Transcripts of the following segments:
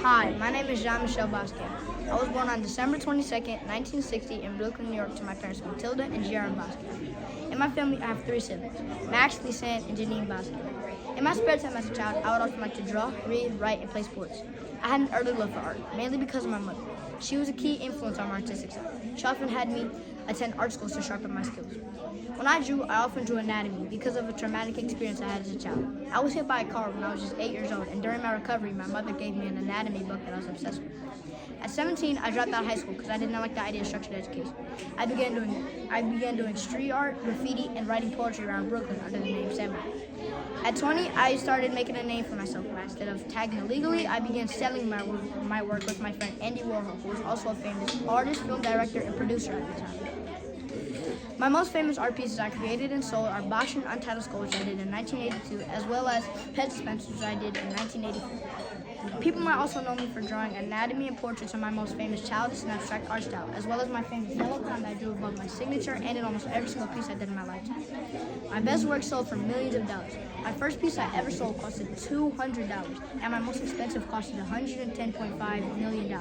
Hi, my name is Jean-Michel Basquiat. I was born on December 22nd, 1960 in Brooklyn, New York to my parents Matilda and Jaron Basquiat. In my family, I have three siblings, Max, Lisanne, and Janine Basquiat. In my spare time as a child, I would often like to draw, read, write, and play sports. I had an early love for art, mainly because of my mother. She was a key influence on my artistic side. She often had me attend art schools to sharpen my skills. When I drew, I often drew anatomy because of a traumatic experience I had as a child. I was hit by a car when I was just 8 years old, and during my recovery, my mother gave me an anatomy book that I was obsessed with. At 17, I dropped out of high school because I did not like the idea of structured education. I began doing street art, graffiti, and writing poetry around Brooklyn under the name SAMO. At 20, I started making a name for myself. Instead of tagging illegally, I began selling my work with my friend Andy Warhol, who was also a famous artist, film director, and producer at the time. My most famous art pieces I created and sold are Basquiat Untitled Skull, which I did in 1982, as well as Pet Dispensers, which I did in 1984. People might also know me for drawing anatomy and portraits of my most famous childish and abstract art style, as well as my famous yellow crown that I drew above my signature and in almost every single piece I did in my lifetime. My best work sold for millions of dollars. My first piece I ever sold costed $200, and my most expensive costed $110.5 million.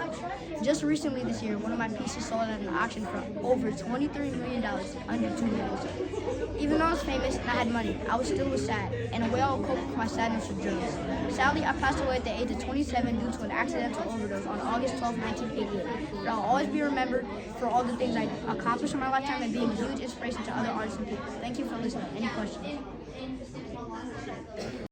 Just recently this year, one of my pieces sold at an auction for over $23 million, under $2 million. Even though I was famous and I had money, I was still sad, and a way I would cope with my sadness was drugs. Sadly, I passed away at the age of 27 due to an accidental overdose on August 12, 1988. But I'll always be remembered for all the things I accomplished in my lifetime and being a huge inspiration to other artists and people. Thank you for listening. Any questions?